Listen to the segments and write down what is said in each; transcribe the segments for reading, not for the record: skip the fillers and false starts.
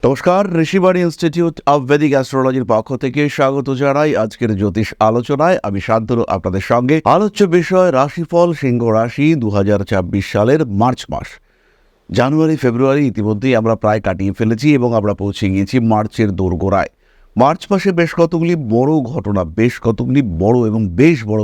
নমস্কার, Rishibani institute of Vedic অ্যাস্ট্রোলজির পক্ষ থেকে স্বাগত জানাই আজকের জ্যোতিষ আলোচনায়। আমি শান্তনু আপনাদের সঙ্গে। আলোচ্য বিষয় রাশিফল সিংহ রাশি 2024 সালের মার্চ মাস। জানুয়ারি ফেব্রুয়ারি ইতিমধ্যেই আমরা প্রায় কাটিয়ে ফেলেছি এবং আমরা পৌঁছে গিয়েছি মার্চের দোরগোড়ায়। মার্চ মাসে বেশ কতগুলি বড়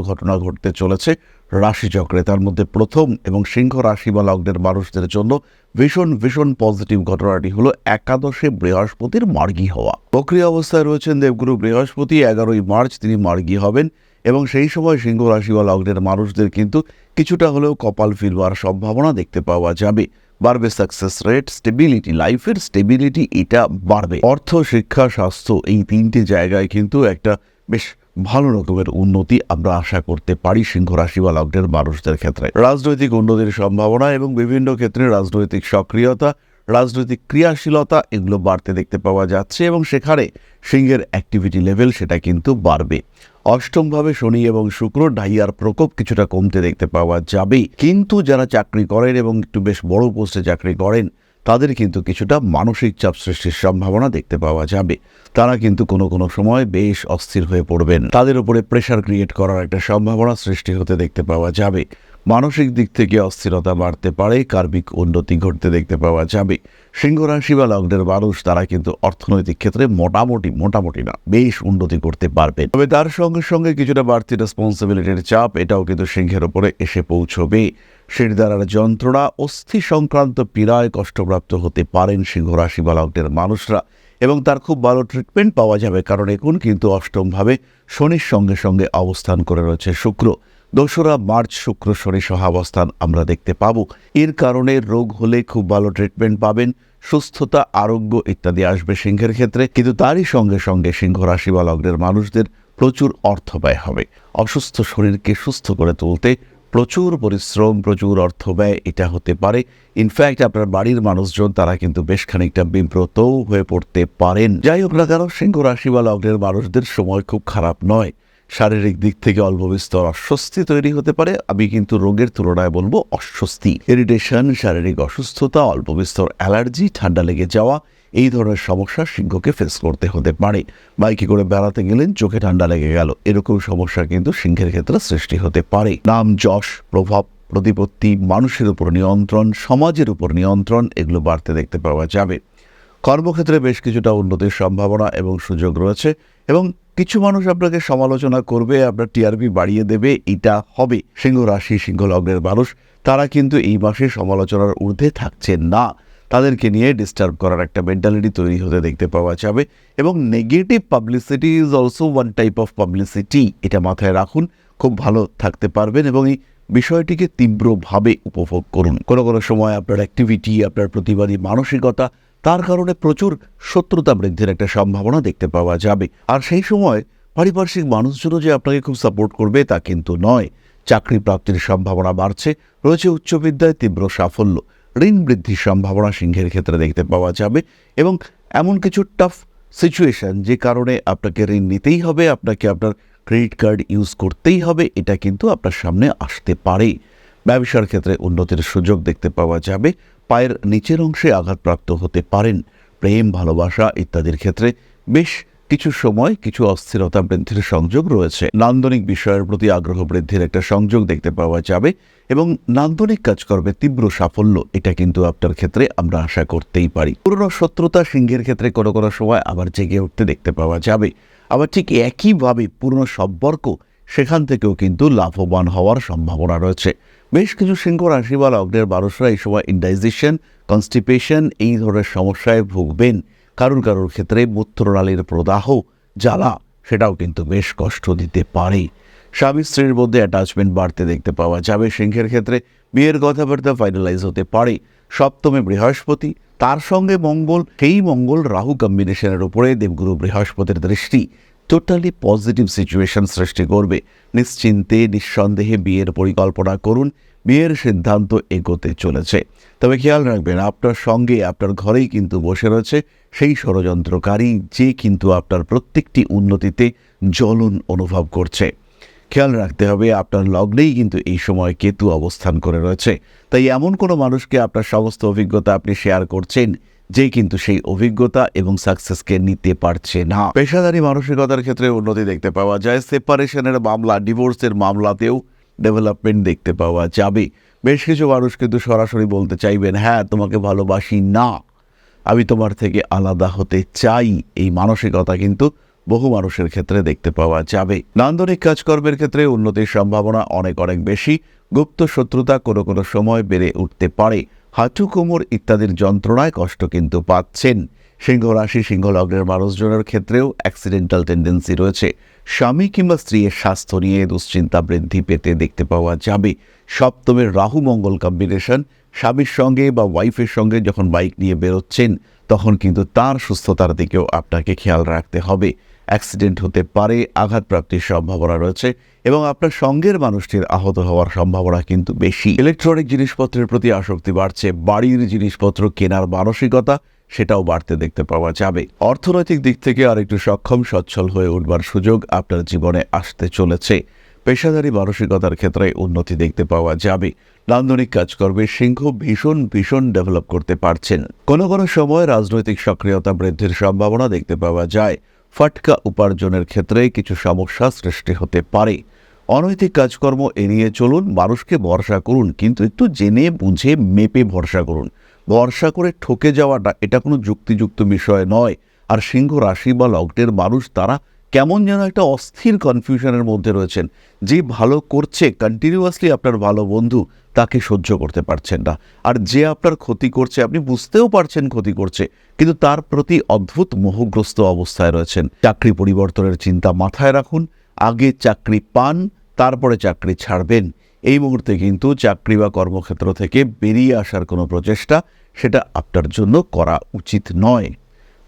ঘটনা ঘটতে চলেছে রাশিচক্রে। তার মধ্যে প্রথম এবং সিংহ রাশি বা লগ্নের মানুষদের জন্য ভীষণ পজিটিভ ঘটনাটি হলো একাদশে বৃহস্পতির মার্গী হওয়া। বক্রী অবস্থায় রয়েছেন দেবগুরু বৃহস্পতি। 11ই মার্চ তিনি মার্গী হবেন এবং সেই সময় সিংহ রাশি বা লগ্নের মানুষদের কিন্তু কিছুটা হলেও কপাল ফিরবার সম্ভাবনা দেখতে পাওয়া যাবে। বাড়বে সাকসেস রেট, স্টেবিলিটি, লাইফের স্টেবিলিটি এটা বাড়বে। অর্থ, শিক্ষা, স্বাস্থ্য এই তিনটে জায়গায় কিন্তু একটা বেশ ভালো রকমের উন্নতি আমরা আশা করতে পারি সিংহ রাশি বা লগ্নের মানুষদের ক্ষেত্রে। রাজনৈতিক উন্নতির সম্ভাবনা এবং বিভিন্ন ক্ষেত্রে রাজনৈতিক সক্রিয়তা, রাজনৈতিক ক্রিয়াশীলতা এগুলো বাড়তে দেখতে পাওয়া যাচ্ছে এবং সেখানে সিংহের অ্যাক্টিভিটি লেভেল সেটা কিন্তু বাড়বে। অষ্টমভাবে শনি এবং শুক্র ঢাইয়ার প্রকোপ কিছুটা কমতে দেখতে পাওয়া যাবে, কিন্তু যারা চাকরি করেন এবং একটু বেশ বড় পোস্টে চাকরি করেন তাদের কিন্তু কিছুটা মানসিক চাপ সৃষ্টির সম্ভাবনা দেখতে পাওয়া যাবে। তারা কিন্তু কোনো সময় বেশ অস্থির হয়ে পড়বেন, তাদের উপরে প্রেশার ক্রিয়েট করার একটা সম্ভাবনা সৃষ্টি হতে দেখতে পাওয়া যাবে। মানসিক দিক থেকে অস্থিরতা বাড়তে পারে, কার্মিক উন্নতি ঘটতে দেখতে পাওয়া যাবে। সিংহ রাশি বা লগ্নের মানুষ তারা কিন্তু অর্থনৈতিক ক্ষেত্রে মোটামুটি না বেশ উন্নতি করতে পারবেন। তবে তার সঙ্গে সঙ্গে কিছুটা বাড়তি রেসপন্সিবিলিটির চাপ এটাও কিন্তু সিংহের উপরে এসে পৌঁছবে। শিরদাঁড়ার যন্ত্রণা, অস্থি সংক্রান্ত পীড়ায় কষ্টপ্রাপ্ত হতে পারেন সিংহ রাশি বা লগ্নের মানুষরা এবং তার খুব ভালো ট্রিটমেন্ট পাওয়া যাবে, কারণ এখন কিন্তু অষ্টমভাবে শনির সঙ্গে অবস্থান করে রয়েছে শুক্র। 2রা মার্চ শুক্র শনি সহাবস্থান আমরা দেখতে পাবো। এর কারণে রোগ হলে খুব ভালো ট্রিটমেন্ট পাবেন, সুস্থতা, আরোগ্য ইত্যাদি আসবে সিংহের ক্ষেত্রে। কিন্তু তারই সঙ্গে সিংহ রাশি বা লগ্নের মানুষদের প্রচুর অর্থ ব্যয় হবে। অসুস্থ শরীরকে সুস্থ করে তুলতে প্রচুর পরিশ্রম, প্রচুর অর্থ ব্যয় এটা হতে পারে। ইনফ্যাক্ট আপনার বাড়ির মানুষজন তারা কিন্তু বেশ খানিকটা বিব্রতও হয়ে পড়তে পারেন। যাই হোক না কেন, সিংহ রাশি বা লগ্নের মানুষদের সময় খুব খারাপ নয়। শারীরিক দিক থেকে অল্প বিস্তর অস্বস্তি তৈরি হতে পারে, আমি কিন্তু রোগের তুলনায় বলবো অস্বস্তি, ইরিটেশন, শারীরিক অসুস্থতা, অল্প বিস্তর অ্যালার্জি, ঠান্ডা লেগে যাওয়া এই ধরনের সমস্যা সিংহকে ফেস করতে হতে পারে। বাইকে করে বেড়াতে গেলেন, চোখে ঠান্ডা লেগে গেল, এরকম সমস্যা কিন্তু সিংহের ক্ষেত্রে সৃষ্টি হতে পারে। নাম, যশ, প্রভাব, প্রতিপত্তি, মানুষের উপর নিয়ন্ত্রণ, সমাজের উপর নিয়ন্ত্রণ এগুলো বাড়তে দেখতে পাওয়া যাবে। কর্মক্ষেত্রে বেশ কিছুটা উন্নতির সম্ভাবনা এবং সুযোগ রয়েছে এবং কিছু মানুষ আপনাকে সমালোচনা করবে, আপনার টিআরপি বাড়িয়ে দেবে, এটা হবে। সিংহ রাশি, সিংহ লগ্নের মানুষ তারা কিন্তু এই মাসে সমালোচনার ঊর্ধ্বে থাকছেন না। তাদেরকে নিয়ে ডিস্টার্ব করার একটা মেন্টালিটি তৈরি হতে দেখতে পাওয়া যাবে এবং negative publicity is also one type of publicity, এটা মাথায় রাখুন। খুব ভালো থাকতে পারবেন এবং এই বিষয়টিকে তীব্রভাবে উপভোগ করুন। কোনো সময় আপনার অ্যাক্টিভিটি, আপনার প্রতিবাদী মানসিকতা তার কারণে প্রচুর শত্রুতা বৃদ্ধির একটা সম্ভাবনা দেখতে পাওয়া যাবে। আর সেই সময় পারিপার্শ্বিক মানুষজনও যে আপনাকে খুব সাপোর্ট করবে তা কিন্তু নয়। চাকরি প্রাপ্তির সম্ভাবনা বাড়ছে, রয়েছে উচ্চ বিদ্যায় তীব্র সাফল্য, ঋণ বৃদ্ধির সম্ভাবনা সিংহের ক্ষেত্রে দেখতে পাওয়া যাবে এবং এমন কিছু টাফ সিচুয়েশন যে কারণে আপনাকে ঋণ নিতেই হবে, আপনাকে আপনার ক্রেডিট কার্ড ইউজ করতেই হবে, এটা কিন্তু আপনার সামনে আসতে পারে। ব্যবসার ক্ষেত্রে উন্নতির সুযোগ দেখতে পাওয়া যাবে। পায়ের নিচের অংশে আঘাতপ্রাপ্ত হতে পারেন। প্রেম, ভালোবাসা ইত্যাদির ক্ষেত্রে বেশ কিছু সময় কিছু অস্থিরতা বৃদ্ধির সংযোগ রয়েছে। নান্দনিক বিষয়ের প্রতি আগ্রহ বৃদ্ধির একটা সংযোগ দেখতে পাওয়া যাবে এবং নান্দনিক কাজকর্মে তীব্র সাফল্য এটা কিন্তু আপনার ক্ষেত্রে আমরা আশা করতেই পারি। পুরনো শত্রুতা সিংহের ক্ষেত্রে কোনো সময় আবার জেগে উঠতে দেখতে পাওয়া যাবে। আবার ঠিক একইভাবে পুরনো সম্পর্ক সেখান থেকেও কিন্তু লাভবান হওয়ার সম্ভাবনা রয়েছে। বেশ কিছু সিংহ রাশি বা লগ্নের মানুষরা এই সময় ইনডাইজেশন, কনস্টিপেশন এই ধরনের সমস্যায় ভুগবেন। কারুর ক্ষেত্রে মূত্রনালীর প্রদাহ, জ্বালা সেটাও কিন্তু বেশ কষ্ট দিতে পারে। স্বামী স্ত্রীর মধ্যে অ্যাটাচমেন্ট বাড়তে দেখতে পাওয়া যাবে সিংহের ক্ষেত্রে। বিয়ের কথাবার্তা ফাইনালাইজ হতে পারে। সপ্তমে বৃহস্পতি, তার সঙ্গে মঙ্গল, সেই মঙ্গল রাহু কম্বিনেশনের উপরে দেবগুরু বৃহস্পতির দৃষ্টি টোটালি পজিটিভ সিচুয়েশন সৃষ্টি করবে। নিশ্চিন্তে নিঃসন্দেহে বিয়ের পরিকল্পনা করুন, বিয়ের সিদ্ধান্ত এগোতে চলেছে। তবে খেয়াল রাখবেন, আপনার সঙ্গে আপনার ঘরেই কিন্তু বসে রয়েছে সেই ষড়যন্ত্রকারী যে কিন্তু আপনার প্রত্যেকটি উন্নতিতে জ্বলন অনুভব করছে। খেয়াল রাখতে হবে, আপনার লগ্নেই কিন্তু এই সময় কেতু অবস্থান করে রয়েছে। তাই এমন কোনো মানুষকে আপনার সমস্ত অভিজ্ঞতা আপনি শেয়ার করছেন যে কিন্তু সেই অভিজ্ঞতা এবং সাকসেসকে নিতে পারছে না। পেশাদারী মানসিকতার ক্ষেত্রে উন্নতি দেখতে পাওয়া যায়। সেপারেশনের মামলা, ডিভোর্সের মামলাতেও ডেভেলপমেন্ট দেখতে পাওয়া যাবে। বেশ কিছু মানুষ কিন্তু সরাসরি বলতে চাইবেন, হ্যাঁ তোমাকে ভালোবাসি না, আমি তোমার থেকে আলাদা হতে চাই। এই মানসিকতা কিন্তু বহু মানুষের ক্ষেত্রে দেখতে পাওয়া যাবে। নান্দনিক কাজকর্মের ক্ষেত্রে উন্নতির সম্ভাবনা অনেক বেশি। গুপ্ত শত্রুতা কোনো কোনো সময় বেড়ে উঠতে পারে। হাঁটু, কোমর ইত্যাদির যন্ত্রণায় কষ্ট কিন্তু পাচ্ছেন। সিংহ রাশি, সিংহ লগ্নের মানুষজনের ক্ষেত্রেও অ্যাক্সিডেন্টাল টেন্ডেন্সি রয়েছে। স্বামী কিংবা স্ত্রীর স্বাস্থ্য নিয়ে দুশ্চিন্তা বৃদ্ধি পেতে দেখতে পাওয়া যাবে। সপ্তমের রাহু মঙ্গল কম্বিনেশন, স্বামীর সঙ্গে বা ওয়াইফের সঙ্গে যখন বাইক নিয়ে বেরোচ্ছেন তখন কিন্তু তার সুস্থতার দিকেও আপনাকে খেয়াল রাখতে হবে। অ্যাক্সিডেন্ট হতে পারে, আঘাতপ্রাপ্তির সম্ভাবনা রয়েছে এবং আপনার সঙ্গের মানুষটির আহত হওয়ার সম্ভাবনা কিন্তু বেশি। ইলেকট্রনিক জিনিসপত্রের প্রতি আসক্তি বাড়ছে। বাড়ির জিনিসপত্র কেনার মানসিকতা সেটাও বাড়তে দেখতে পাওয়া যাবে। অর্থনৈতিক দিক থেকে আরেকটু সক্ষম সচ্ছল হয়ে উঠবার সুযোগ আপনার জীবনে আসতে চলেছে। পেশাদারী মানসিকতার ক্ষেত্রে উন্নতি দেখতে পাওয়া যাবে। নান্দনিক কাজকর্মে সিংহ ভীষণ ডেভেলপ করতে পারছেন। কোনো কোনো সময় রাজনৈতিক সক্রিয়তা বৃদ্ধির সম্ভাবনা দেখতে পাওয়া যায়। ফাটকা উপার্জনের ক্ষেত্রে কিছু সমস্যা সৃষ্টি হতে পারে। অনৈতিক কাজকর্ম এড়িয়ে চলুন। মানুষকে ভরসা করুন, কিন্তু একটু জেনে বুঝে মেপে ভরসা করুন। ভরসা করে ঠকে যাওয়াটা এটা কোনো যুক্তিযুক্ত বিষয় নয়। আর সিংহ রাশি বা লগ্নের মানুষ তারা কেমন যেন একটা অস্থির কনফিউশনের মধ্যে রয়েছেন। যে ভালো করছে কন্টিনিউয়াসলি আপনার ভালো বন্ধু, তাকে সহ্য করতে পারছেন না। আর যে আপনার ক্ষতি করছে আপনি বুঝতেও পারছেন ক্ষতি করছে, কিন্তু তার প্রতি অদ্ভুত মোহগ্রস্ত অবস্থায় রয়েছেন। চাকরি পরিবর্তনের চিন্তা মাথায় রাখুন। আগে চাকরি পান, তারপরে চাকরি ছাড়বেন। এই মুহূর্তে কিন্তু চাকরি বা কর্মক্ষেত্র থেকে বেরিয়ে আসার কোনো প্রচেষ্টা সেটা আপনার জন্য করা উচিত নয়।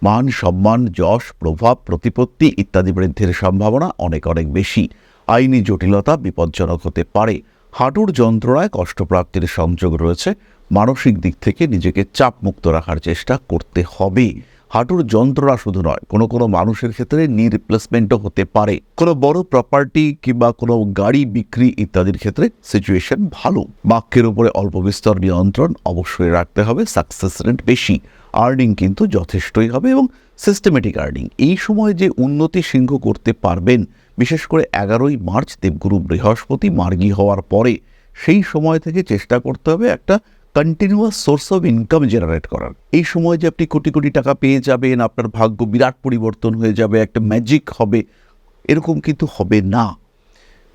মান সম্মান, যশ, প্রভাব, প্রতিপত্তি ইত্যাদি বৃদ্ধির সম্ভাবনা অনেক বেশি। আইনি জটিলতা বিপজ্জনক হতে পারে। হাঁটুর যন্ত্রণায় কষ্টপ্রাপ্তির সংযোগ রয়েছে। মানসিক দিক থেকে নিজেকে চাপমুক্ত রাখার চেষ্টা করতে হবে। হাঁটুর যন্ত্রণা শুধু নয়, কোনো কোনো মানুষের ক্ষেত্রে নি রিপ্লেসমেন্টও হতে পারে। কোনো বড় প্রপার্টি কিংবা কোনো গাড়ি বিক্রি ইত্যাদির ক্ষেত্রে সিচুয়েশন ভালো। বাক্যের উপরে অল্প বিস্তর নিয়ন্ত্রণ অবশ্যই রাখতে হবে। সাকসেস রেট বেশি। আর্নিং কিন্তু যথেষ্টই হবে এবং সিস্টেমেটিক আর্নিং। এই সময় যে উন্নতি সিংহ করতে পারবেন, বিশেষ করে 11ই মার্চ দেবগুরু বৃহস্পতি মার্গী হওয়ার পরে, সেই সময় থেকে চেষ্টা করতে হবে একটা continuous source of income generate করার। এই সময় যে আপনি কোটি কোটি টাকা পেয়ে যাবেন, আপনার ভাগ্য বিরাট পরিবর্তন হয়ে যাবে, একটা ম্যাজিক হবে, এরকম কিন্তু হবে না।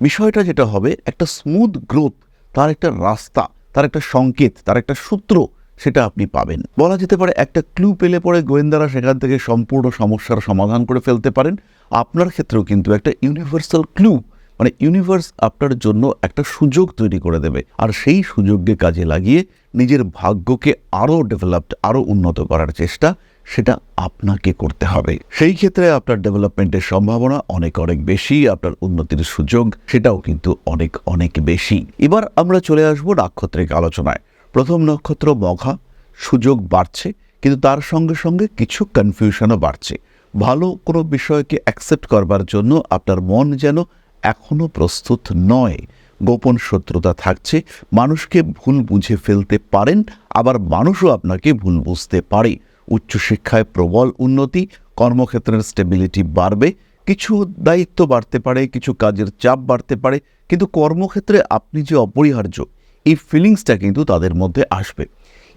বিষয়টা যেটা হবে, একটা স্মুথ গ্রোথ, তার একটা রাস্তা, তার একটা সংকেত, তার একটা সূত্র সেটা আপনি পাবেন। বলা যেতে পারে একটা ক্লু পেলে পরে গোয়েন্দারা সেখান থেকে সম্পূর্ণ সমস্যার সমাধান করে ফেলতে পারেন। আপনার ক্ষেত্রেও কিন্তু একটা ইউনিভার্সাল ক্লু, মানে ইউনিভার্স আপনার জন্য একটা সুযোগ তৈরি করে দেবে। আর সেই সুযোগকে কাজে লাগিয়ে নিজের ভাগ্যকে আরও ডেভেলপড, আরও উন্নত করার চেষ্টা সেটা আপনাকে করতে হবে। সেই ক্ষেত্রে আপনার ডেভেলপমেন্টের সম্ভাবনা অনেক বেশি। আপনার উন্নতির সুযোগ সেটাও কিন্তু অনেক বেশি। এবার আমরা চলে আসবো নাক্ষত্রিক আলোচনায়। প্রথম নক্ষত্র মঘা। সুযোগ বাড়ছে, কিন্তু তার সঙ্গে সঙ্গে কিছু কনফিউশনও বাড়ছে। ভালো কোনো বিষয়কে অ্যাকসেপ্ট করবার জন্য আপনার মন যেন এখনও প্রস্তুত নয়। গোপন শত্রুতা থাকছে। মানুষকে ভুল বুঝে ফেলতে পারেন, আবার মানুষও আপনাকে ভুল বুঝতে পারে। উচ্চশিক্ষায় প্রবল উন্নতি। কর্মক্ষেত্রের স্টেবিলিটি বাড়বে। কিছু দায়িত্ব বাড়তে পারে, কিছু কাজের চাপ বাড়তে পারে, কিন্তু কর্মক্ষেত্রে আপনি যে অপরিহার্য, এই ফিলিংসটা কিন্তু তাদের মধ্যে আসবে।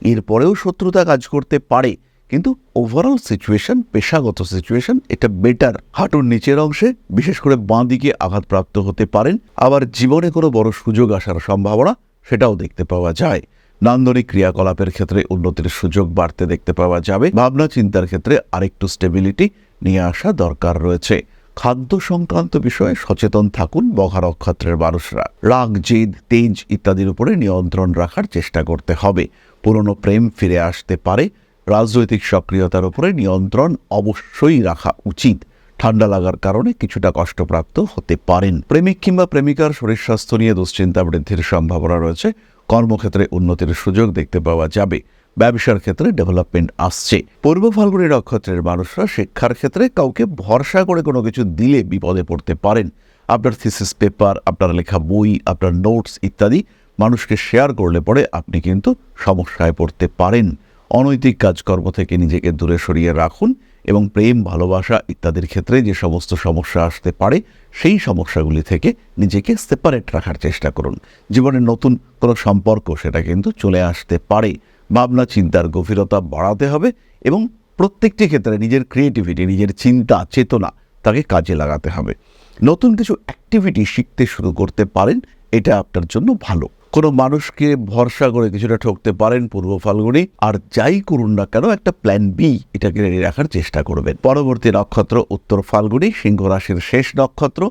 এরপরেও শত্রুতা কাজ করতে পারে, কিন্তু ওভারঅল সিচুয়েশন, পেশাগত সিচুয়েশন এটা বেটার। হাঁটুর নিচের অংশে বিশেষ করে বাঁ দিকে আঘাতপ্রাপ্ত হতে পারেন। আবার জীবনে কোনো বড় সুযোগ আসার সম্ভাবনা সেটাও দেখতে পাওয়া যায়। নান্দনিক ক্রিয়াকলাপের ক্ষেত্রে উন্নতির সুযোগ বাড়তে দেখতে পাওয়া যাবে। ভাবনা চিন্তার ক্ষেত্রে আরেকটু স্টেবিলিটি নিয়ে আসা দরকার রয়েছে। খাদ্য সংক্রান্ত বিষয়ে সচেতন থাকুন মঘা নক্ষত্রের মানুষরা। রাগ, জেদ, তেজ ইত্যাদির উপরে নিয়ন্ত্রণ রাখার চেষ্টা করতে হবে। পুরনো প্রেম ফিরে আসতে পারে। রাজনৈতিক সক্রিয়তার উপরে নিয়ন্ত্রণ অবশ্যই রাখা উচিত। ঠান্ডা লাগার কারণে কিছুটা কষ্টপ্রাপ্ত হতে পারেন। প্রেমিক কিংবা প্রেমিকার শরীর স্বাস্থ্য নিয়ে দুশ্চিন্তা বৃদ্ধির সম্ভাবনা রয়েছে। কর্মক্ষেত্রে উন্নতির সুযোগ দেখতে পাওয়া যাবে। ব্যবসার ক্ষেত্রে ডেভেলপমেন্ট আসছে। পূর্ব ফাল্গুনী নক্ষত্রের মানুষরা শিক্ষার ক্ষেত্রে কাউকে ভরসা করে কোনো কিছু দিলে বিপদে পড়তে পারেন। আপনার থিসিস পেপার, আপনার লেখা বই, আপনার নোটস ইত্যাদি মানুষকে শেয়ার করলে পরে আপনি কিন্তু সমস্যায় পড়তে পারেন। অনৈতিক কাজকর্ম থেকে নিজেকে দূরে সরিয়ে রাখুন এবং প্রেম, ভালোবাসা ইত্যাদির ক্ষেত্রে যে সমস্ত সমস্যা আসতে পারে সেই সমস্যাগুলি থেকে নিজেকে সেপারেট রাখার চেষ্টা করুন। জীবনে নতুন কোনো সম্পর্ক সেটা কিন্তু চলে আসতে পারে। ভাবনা চিন্তার গভীরতা বাড়াতে হবে এবং প্রত্যেকটি ক্ষেত্রে নিজের ক্রিয়েটিভিটি, নিজের চিন্তা চেতনা তাকে কাজে লাগাতে হবে। নতুন কিছু অ্যাক্টিভিটি শিখতে শুরু করতে পারেন, এটা আপনার জন্য ভালো। কোনো মানুষকে ভরসা করে কিছুটা ঠকতে পারেন পূর্ব ফাল্গুনি, আর যাই করুন না কেন একটা প্ল্যান বি এটাকে রেডি রাখার চেষ্টা করবেন। পরবর্তী নক্ষত্র উত্তর ফাল্গুনি, সিংহ রাশির শেষ নক্ষত্র।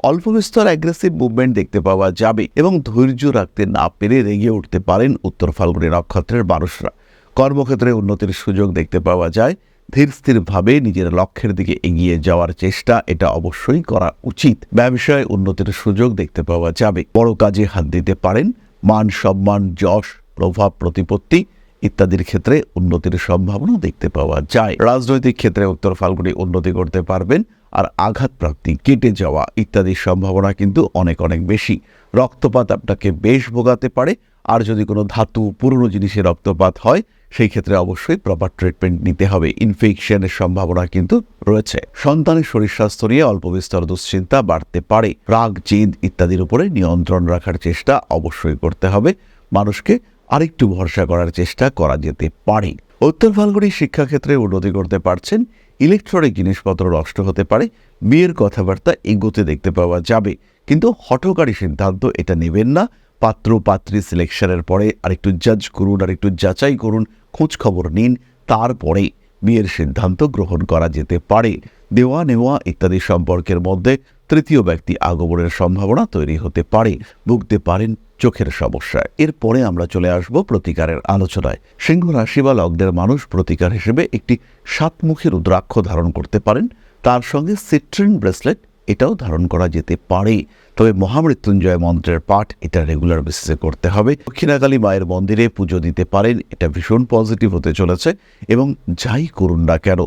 অল্প বিস্তর অ্যাগ্রেসিভ মুভমেন্ট দেখতে পাওয়া যাবে এবং ধৈর্য রাখতে না পেরে রেগে উঠতে পারেন উত্তর ফাল্গুনি নক্ষত্রের মানুষরা। কর্মক্ষেত্রে উন্নতির সুযোগ দেখতে পাওয়া যায়। ধীর স্থিরভাবে নিজের লক্ষ্যের দিকে এগিয়ে যাওয়ার চেষ্টা এটা অবশ্যই করা উচিত। ব্যবসায় উন্নতির সুযোগ দেখতে পাওয়া যাবে। বড় কাজে হাত দিতে পারেন। মান সম্মান, যশ, প্রভাব, প্রতিপত্তি ইত্যাদির ক্ষেত্রে উন্নতির সম্ভাবনা দেখতে পাওয়া যায়। রাজনৈতিক ক্ষেত্রে উত্তর ফাল্গুনি উন্নতি করতে পারবেন, আর আঘাতপ্রাপ্তি, কেটে যাওয়া ইত্যাদির সম্ভাবনা কিন্তু অনেক অনেক বেশি। রক্তপাত আপনাকে বেশ ভোগাতে পারে, আর যদি কোনো ধাতু, পুরনো জিনিসে রক্তপাত হয় সেই ক্ষেত্রে অবশ্যই প্রপার ট্রিটমেন্ট নিতে হবে। ইনফেকশনের সম্ভাবনা কিন্তু রয়েছে। সন্তানের শরীর স্বাস্থ্য নিয়ে অল্প বিস্তর দুশ্চিন্তা বাড়তে পারে। রাগ, জেদ ইত্যাদির উপরে নিয়ন্ত্রণ রাখার চেষ্টা অবশ্যই করতে হবে। মানুষকে আরেকটু ভরসা করার চেষ্টা করা যেতে পারে। উত্তর ফাল্গুনি শিক্ষাক্ষেত্রে উন্নতি করতে পারছেন। ইলেকট্রনিক জিনিসপত্র নষ্ট হতে পারে। বিয়ের কথাবার্তা এগোতে দেখতে পাওয়া যাবে, কিন্তু হঠকারী সিদ্ধান্ত এটা নেবেন না। পাত্র পাত্রী সিলেকশনের পরে আরেকটু জাজ করুন, আরেকটু যাচাই করুন, খোঁজ খবর নিন, তারপরে বিয়ের সিদ্ধান্ত গ্রহণ করা যেতে পারে। দেওয়া নেওয়া ইত্যাদি সম্পর্কের মধ্যে তৃতীয় ব্যক্তি আগমনের সম্ভাবনা তৈরি হতে পারে। ভুগতে পারেন চোখের সমস্যায়। এরপরে আমরা চলে আসব প্রতিকারের আলোচনায়। সিংহ রাশি বা লগ্নের মানুষ প্রতিকার হিসেবে একটি সাতমুখী রুদ্রাক্ষ ধারণ করতে পারেন। তার সঙ্গে সিট্রিন ব্রেসলেট এটাও ধারণ করা যেতে পারে। তবে মহামৃত্যুঞ্জয় মন্ত্রের পাঠ এটা রেগুলার বেসিসে করতে হবে। দক্ষিণাকালী মায়ের মন্দিরে পুজো দিতে পারেন, এটা ভীষণ পজিটিভ হতে চলেছে। এবং যাই করুন না কেন,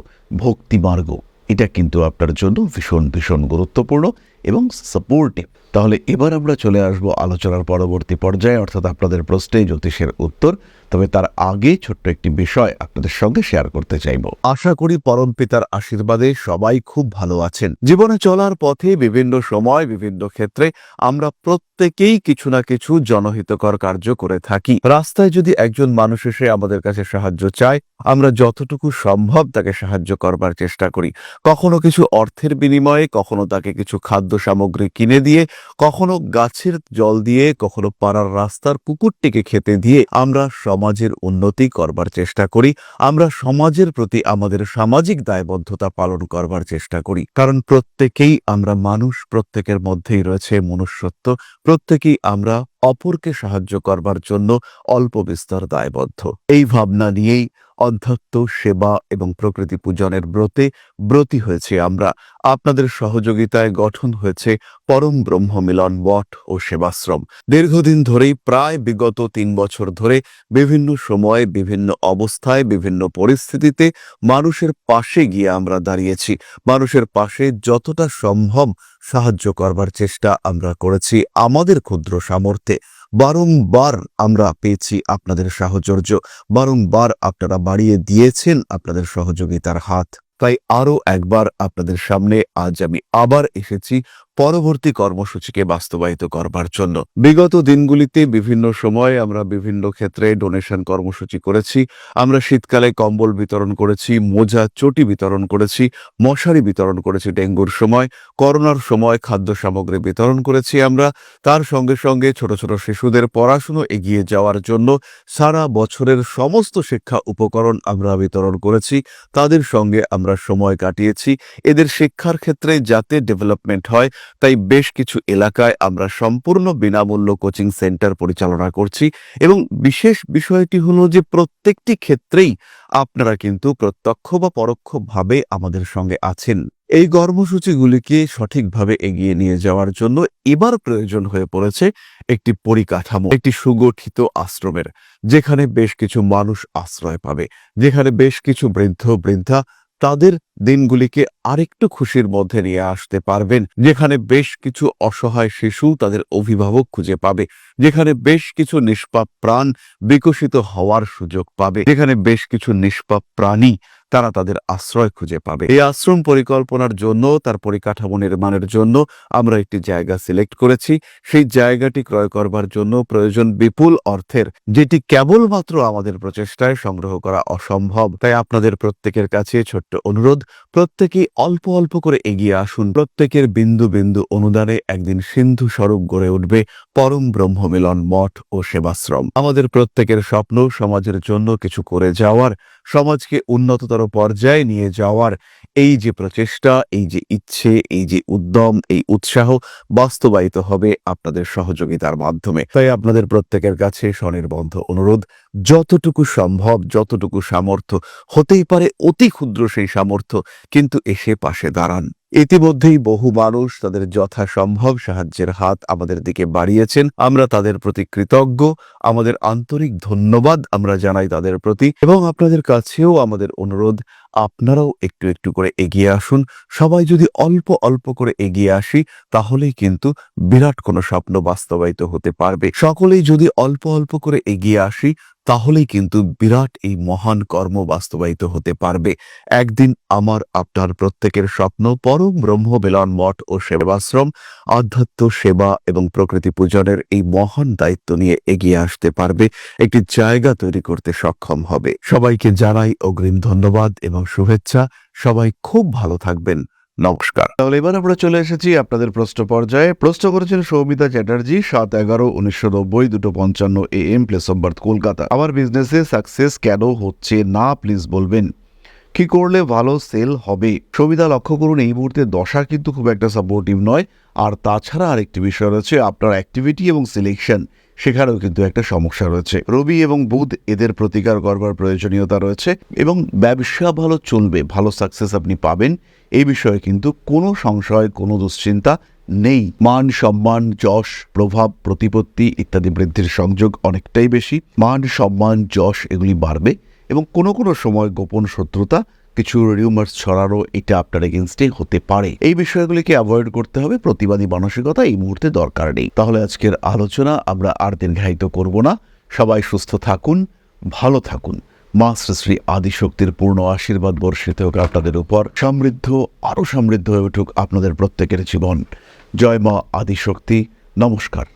ভক্তিমার্গ এটা কিন্তু আপনার জন্য ভীষণ ভীষণ গুরুত্বপূর্ণ এবং সাপোর্টিভ। তাহলে এবার আমরা চলে আসব আলোচনার পরবর্তী পর্যায়ে, অর্থাৎ আপনাদের প্রশ্নে জ্যোতিষের উত্তর। তবে তার আগে ছোট্ট একটি বিষয় আপনাদের সঙ্গে শেয়ার করতে চাইব। আশা করি পরম পিতার আশীর্বাদে সবাই খুব ভালো আছেন। জীবনে চলার পথে বিভিন্ন সময় বিভিন্ন ক্ষেত্রে আমরা প্রত্যেকেই কিছু না কিছু জনহিতকর কার্য করে থাকি। রাস্তায় যদি একজন মানুষ এসে আমাদের কাছে সাহায্য চায়, আমরা যতটুকু সম্ভব তাকে সাহায্য করবার চেষ্টা করি। কখনো কিছু অর্থের বিনিময়ে, কখনো তাকে কিছু খাদ্য সামগ্রী কিনে দিয়ে, কখনো গাছের জল দিয়ে, কখনো পাড়ার রাস্তার কুকুরটিকে খেতে দিয়ে আমরা সমাজের উন্নতি করবার চেষ্টা করি। আমরা সমাজের প্রতি আমাদের সামাজিক দায়বদ্ধতা পালন করবার চেষ্টা করি। কারণ প্রত্যেকেই আমরা মানুষ, প্রত্যেকের মধ্যেই রয়েছে মনুষ্যত্ব, প্রত্যেকেই আমরা অপরকে সাহায্য করবার জন্য অল্প বিস্তর দায়বদ্ধ। এই ভাবনা নিয়েই অধ্যাত্ম, সেবা এবং প্রকৃতি পূজনের ব্রতী হয়েছে আমরা। আপনাদের সহযোগিতায় গঠন হয়েছে পরম ব্রহ্ম মিলন মঠ ও সেবাশ্রম। দীর্ঘদিন ধরেই, প্রায় বিগত 3 বছর ধরে বিভিন্ন সময়ে, বিভিন্ন অবস্থায়, বিভিন্ন পরিস্থিতিতে মানুষের পাশে গিয়ে আমরা দাঁড়িয়েছি। মানুষের পাশে যতটা সম্ভব সাহায্য করবার চেষ্টা আমরা করেছি আমাদের ক্ষুদ্র সামর্থ্যে। বারংবার আমরা পেয়েছি আপনাদের সাহচর্য, বারংবার আপনারা বাড়িয়ে দিয়েছেন আপনাদের সহযোগিতার হাত। তাই আরো একবার আপনাদের সামনে আজ আমি আবার এসেছি পরবর্তী কর্মসূচিকে বাস্তবায়িত করবার জন্য। বিগত দিনগুলিতে বিভিন্ন সময়ে আমরা বিভিন্ন ক্ষেত্রে ডোনেশন কর্মসূচি করেছি। আমরা শীতকালে কম্বল বিতরণ করেছি, মোজা, চটি বিতরণ করেছি, মশারি বিতরণ করেছি ডেঙ্গুর সময়, করোনার সময় খাদ্য সামগ্রী বিতরণ করেছি আমরা। তার সঙ্গে সঙ্গে ছোট ছোট শিশুদের পড়াশুনো এগিয়ে যাওয়ার জন্য সারা বছরের সমস্ত শিক্ষা উপকরণ আমরা বিতরণ করেছি। তাদের সঙ্গে আমরা সময় কাটিয়েছি। এদের শিক্ষার ক্ষেত্রে যাতে ডেভেলপমেন্ট হয়, তাই বেশ কিছু এলাকায় আমরা সম্পূর্ণ বিনামূল্য কোচিং সেন্টার পরিচালনা করছি। এবং বিশেষ বিষয়টি হলো যে প্রত্যেকটি ক্ষেত্রেই আপনারা কিন্তু প্রত্যক্ষ বা পরোক্ষভাবে আমাদের সঙ্গে আছেন। এই কর্মসূচিগুলিকে সঠিকভাবে এগিয়ে নিয়ে যাওয়ার জন্য এবার প্রয়োজন হয়ে পড়েছে একটি পরিকাঠামো, একটি সুগঠিত আশ্রমের, যেখানে বেশ কিছু মানুষ আশ্রয় পাবে, যেখানে বেশ কিছু বৃদ্ধ বৃদ্ধা তাদের দিনগুলিকে আরেকটু খুশির মধ্যে নিয়ে আসতে পারবেন, যেখানে বেশ কিছু অসহায় শিশু তাদের অভিভাবক খুঁজে পাবে, যেখানে বেশ কিছু নিষ্পাপ প্রাণ বিকশিত হওয়ার সুযোগ পাবে, যেখানে বেশ কিছু নিষ্পাপ প্রাণী তারা তাদের আশ্রয় খুঁজে পাবে। এই আশ্রম পরিকল্পনার জন্য, তার পরিকাঠামো নির্মাণের জন্য আমরা একটি জায়গা সিলেক্ট করেছি। সেই জায়গাটি ক্রয় করবার জন্য প্রয়োজন বিপুল অর্থের, যেটি কেবলমাত্র আমাদের প্রচেষ্টায় সংগ্রহ করা অসম্ভব। তাই আপনাদের প্রত্যেকের কাছে ছোট্ট অনুরোধ, প্রত্যেকেই অল্প অল্প করে এগিয়ে আসুন। প্রত্যেকের বিন্দু বিন্দু অনুদানে একদিন সিন্ধু স্বরূপ গড়ে উঠবে পরম ব্রহ্মমিলন মঠ ও সেবাশ্রম। আমাদের প্রত্যেকের স্বপ্ন সমাজের জন্য কিছু করে যাওয়ার, সমাজকে উন্নততর পর্যায়ে নিয়ে যাওয়ার এই যে প্রচেষ্টা, এই যে ইচ্ছে, এই যে উদ্যম, এই উৎসাহ বাস্তবায়িত হবে আপনাদের সহযোগিতার মাধ্যমে। তাই আপনাদের প্রত্যেকের কাছে স্বনির্বন্ধ অনুরোধ, যতটুকু সম্ভব, যতটুকু সামর্থ্য, হতেই পারে অতি ক্ষুদ্র সেই সামর্থ্য, কিন্তু এসে পাশে দাঁড়ান। ইতিমধ্যেই বহু মানুষ তাদের যথাসম্ভব সাহায্যের হাত আমাদের দিকে বাড়িয়েছেন। আমরা তাদের প্রতি কৃতজ্ঞ, আমাদের আন্তরিক ধন্যবাদ আমরা জানাই তাদের প্রতি। এবং আপনাদের কাছেও আমাদের অনুরোধ, আপনারাও একটু একটু করে এগিয়ে আসুন। সবাই যদি অল্প অল্প করে এগিয়ে আসি, তাহলেই কিন্তু বিরাট কোনো স্বপ্ন বাস্তবায়িত হতে পারবে। সকলেই যদি অল্প অল্প করে এগিয়ে আসি, তাহলেই কিন্তু বিরাট এই মহান কর্ম বাস্তবায়িত হতে পারবে। একদিন আমার আপনার প্রত্যেকের স্বপ্ন পরম ব্রহ্মমিলন মঠ ও সেবাশ্রম আধ্যাত্ম সেবা এবং প্রকৃতি পূজনের এই মহান দায়িত্ব নিয়ে এগিয়ে আসতে পারবে, একটি জায়গা তৈরি করতে সক্ষম হবে। সবাইকে জানাই অগ্রিম ধন্যবাদ এবং শুভেচ্ছা। সবাই খুব ভালো থাকবেন। নমস্কার। তাহলে এবার আমরা চলে এসেছি আপনাদের প্রশ্ন পর্যায়ে। প্রশ্ন করেছেন Soumita Chatterjee, 7/11/1990, 2:55 AM, place of birth Kolkata. আমার বিজনেসে সাকসেস কেন হচ্ছে না প্লিজ বলবেন, কি করলে ভালো সেল হবে? সৌমিতা, লক্ষ্য করুন এই মুহূর্তে দশা কিন্তু খুব একটা সাপোর্টিভ নয়। আর তাছাড়া আরেকটি বিষয় রয়েছে, আপনার অ্যাক্টিভিটি এবং সিলেকশন, সেখানেও কিন্তু একটা সমস্যা রয়েছে। রবি এবং বুধ, এদের প্রতিকার করবার প্রয়োজনীয়তা রয়েছে এবং ব্যবসা ভালো চলবে, ভালো সাকসেস আপনি পাবেন, এই বিষয়ে কিন্তু কোনো সংশয়, কোনো দুশ্চিন্তা নেই। মান সম্মান, যশ, প্রভাব, প্রতিপত্তি ইত্যাদি বৃদ্ধির সংযোগ অনেকটাই বেশি। মান সম্মান, যশ এগুলি বাড়বে এবং কোনো কোনো সময় গোপন শত্রুতা, কিছু রিউমার্স ছড়ানো, এটা আপনার এগেনস্টে হতে পারে। এই বিষয়গুলিকে অ্যাভয়েড করতে হবে। প্রতিবাদী মানসিকতা এই মুহূর্তে দরকার নেই। তাহলে আজকের আলোচনা আমরা আর দীর্ঘায়িত করব না। সবাই সুস্থ থাকুন, ভালো থাকুন। মা শ্রী শ্রী আদিশক্তির পূর্ণ আশীর্বাদ বর্ষিত হোক আপনাদের উপর। সমৃদ্ধ, আরও সমৃদ্ধ হয়ে উঠুক আপনাদের প্রত্যেকের জীবন। জয় মা আদিশক্তি। নমস্কার।